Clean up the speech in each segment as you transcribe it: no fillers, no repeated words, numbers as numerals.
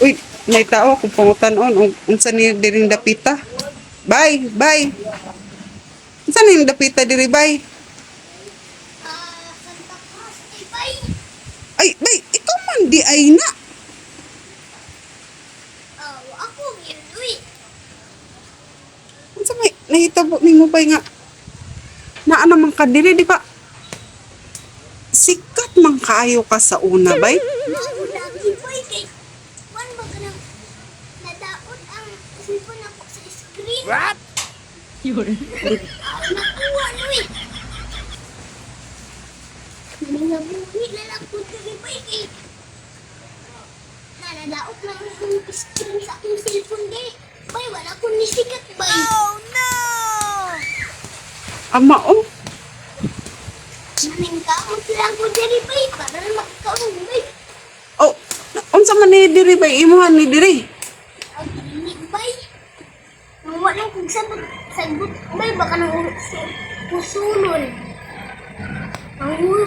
Uy, naitawa kung pangutan-on. Unsa ni diring dapita? Bay, bay. Unsa ni dapita diri, bay? Santa Cruz, bay. Ay, bay, ikaw man di ay na. Ako, Uy. Unsa may nahitabo nimo bay nga? Naa naman ka diri, di ba? Sikat man kaayo ka sa una, bay. Lagi, bay, kay Juan ba ka nang nadaot ang cellphone ako sa screen? What? Nakuha, Uy. Mga buhi na lang po diri, bay, kay nadaot lang ang screen sa aking cellphone, day. Bay, wala ko nisikat, bay. Oh, no! Ama, oh. Maning kaot lang ko diri, bay, para makakaon, bay. Oh, unsa man ni diri, bay? Imuhan ni diri. Ang inig, bay. Nung wala kong sagot, bay, baka nang pusulon. Ang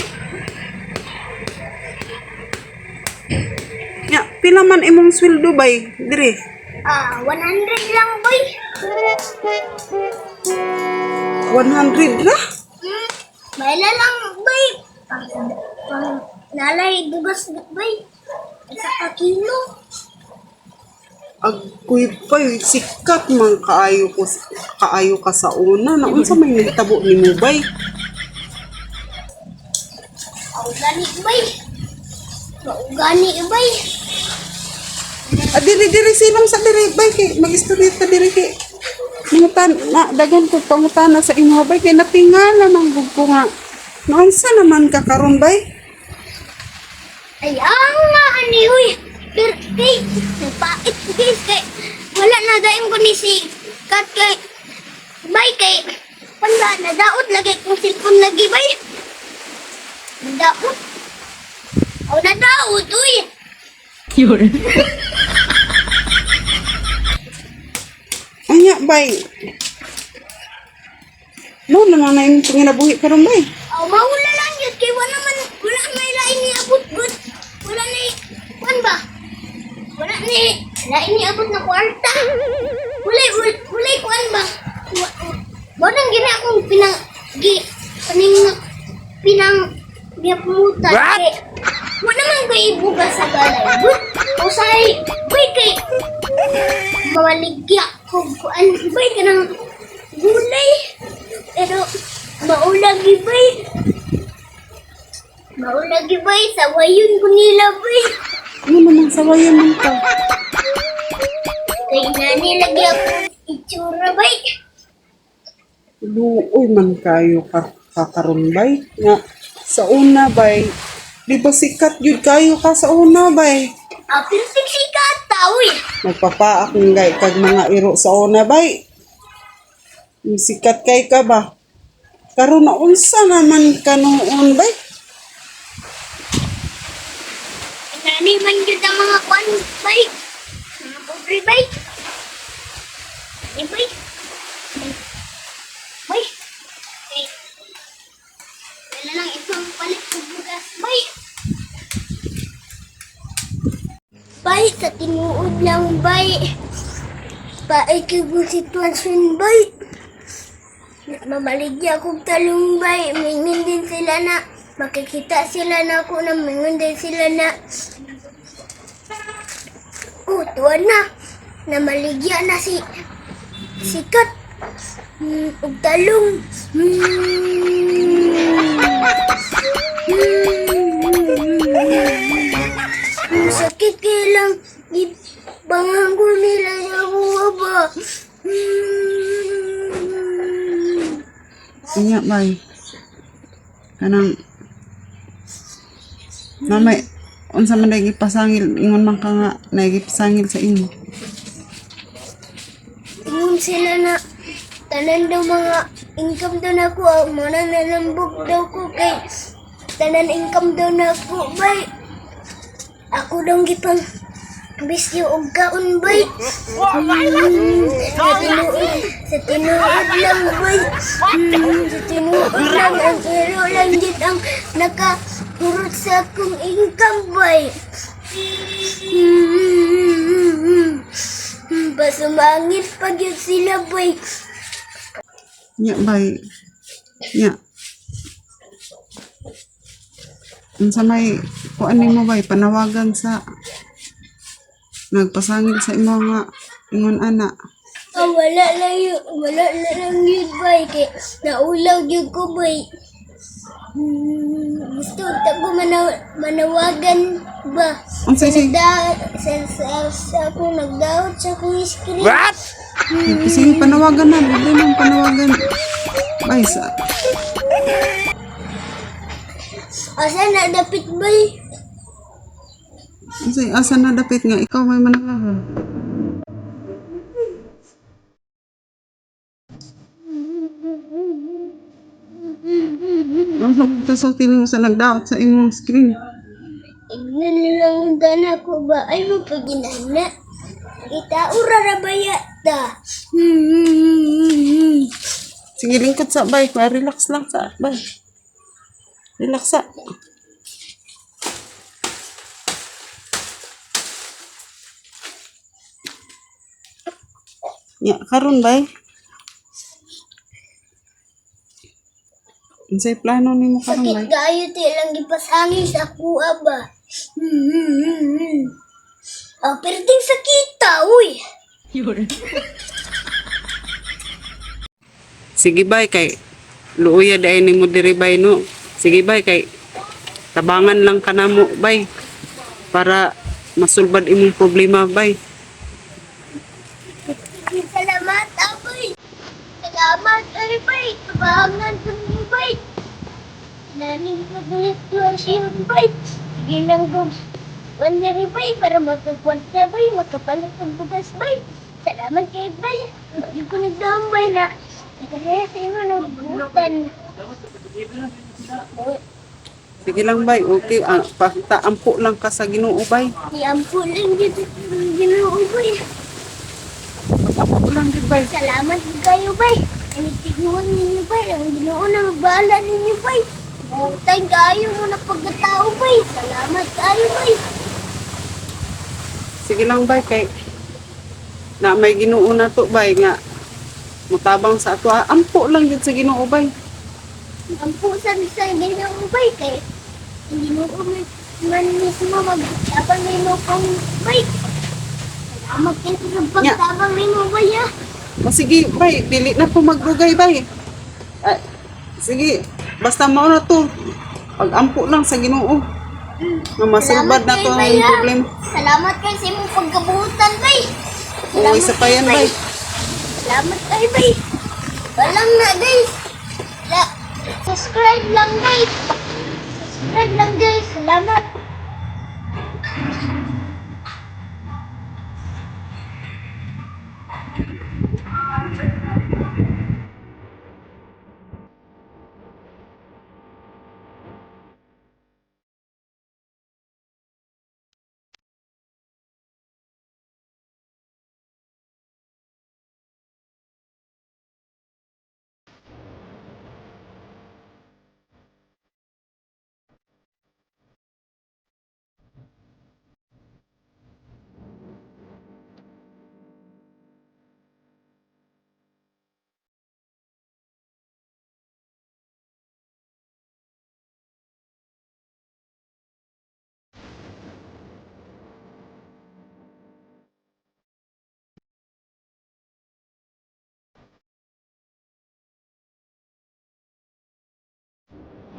Ya, pila man imong sweldo, bay? Diri. 100 lang, bay. 100 ra? Baila lang, bay. Pang nalay bugas, bay. Isa ka kilo. Agoy bay, sikat man kaayo ka sa una. Na unsa may nagtabo nimo, bay? Gani, bay. Gani, bay. Diri silang sa diri, bay, kay mag-istorya ta diri kay mangutan na dagan ko pangutana sa imo, bay, kay natingala man gud ko nga. Naunsa naman ka karon, bay? Ay, nga, ani, uy. Pero, kay, nagpait, guys, kay, wala na daim ko ni si Kat, kay, bay, kay, panda, nadaot lagi kong cellphone lagi, bay. Nadaot. Nadaot, uy. Anya, bay. No, naman na yung panginabuhi karon, bay. Maula lang yun, kay wala may lain ni abot, good. Wala ni, kuan ba? Wala ni, lain ni abot na kwarta. Wala kuan ba? Bodang gina akong pinamutan. What? Wala man kay ibuga sa balay. Good. O say, bay kay, mawaligya ko kuan, bay ka ng gulay. Pero, maulagi bay. Maulagi bay, sawayon ko nila bay. Ano naman sawayan man ka? Kay nani lagi ako itsura bay. Luoy man kayo karon, bay. Nga sa una, bay. Di ba sikat yun kayo ka sa una, bay? Pinsik si katawi. Magpapaak ng gay kag mga iro sa una, bay. Yung sikat kay ka ba? Karon na unsa naman ka noon, bay? Nani man yun ang mga kwan bay. Mga pobre bay. Bay. Bay. Wala lang isang palit ng bugas bay. Bay, sa tinuod lang bay. Paikig mo sitwasyon bay. Mamaligya akong talong bay. Mingon din sila na. Makikita sila na ako na mingon din sila na. Tuwan na. Namaligya na si Kat. Ug talong. Sakit kailang ibanganggo nila sa buwa ba. Inya, bay. Kanang namay unsa man dai gipasangil ingon man ka nga nagipasangil sa imo. Ingon sila na tanan daw mga income daw na ko, mana nanambog daw ko kay tanan income daw na ko, bay. Ako daw gipang bisyo og kaon bay. Sa tinuod lang bay. Sa tinuod lang ang ero lang gid ang nakahurot sa akong income bay. sumangit pa yun sila, bay. Nya bay. Nya. Unsa may kuan nimo bay panawagan sa nagpasangil sa imo nga ingon ana. Oh, wala na lang yun, bay. Kaya naulaw yun ko, bay. Gusto ko manawagan ba? Unsa si Sa akong nagdaot sa akong screen. sige panawagan na, libre nang panawagan. Bay sa Asa na dapit, bay? asa na dapit nga ikaw may manawagan. Ang tasulti mo sa nagdaot sa imong screen. Ignan lang dana ko ba? Ay mo paginana. Kita ura na bayata. Sige, lingkod sa bay. Relax lang sa bay. Relax sa. Ya, karon bay. Unsay plano nimo karon bay? Sakit kayo ti lang gipasangi sa kuha ba? Oh, perting sakita, uy. Sige bay kay luoya dai nimo diri bay no. Sige bay kay tabangan lang kanamo bay para masulbad imong problema bay. Salamat, aboy. Salamat, bay. Tabangan ko ni bay. Naning ko siya, bay. Sige lang ko. Wala rin, bay, para magkakuan ka, bay. Makapalit ng bugas, bay. Salamat kay bay. Hindi ko nagdambay na. Kaya sa inyo nagbutan. Sige lang bay, okay. Paampo lang ka sa Ginoo bay. Iampo lang dito. Ginoo, bay. Paampo lang gid bay. Salamat kayo, bay. Anitignuhan ninyo, bay. Ang Ginoo na magbahala ninyo, bay. Butay kayo mo na pagkatao, bay. Salamat kayo, bay. Sige lang bay kay na may Ginoo na to bay nga mutabang sa ato. Ampo lang gid sa Ginoo bay. Ang pusa sa Ginoo, bay. Kay ang Ginoo man mismo magtabang ninyo kong, bay. Salamat kayo sa pagtabang ninyo, bay, ah. O sige bay, dili na ko magdugay bay. Ah, sige, basta mao na to. Pag-ampo lang sa Ginoo. Nga masulbad na to ang bay, ah. problema. Salamat kayo sa imong pagkabutan, bay. O isa pa yan bay. Salamat kayo, bay. Walang na, guys. Subscribe lang, guys. Subscribe lang, guys. Salamat.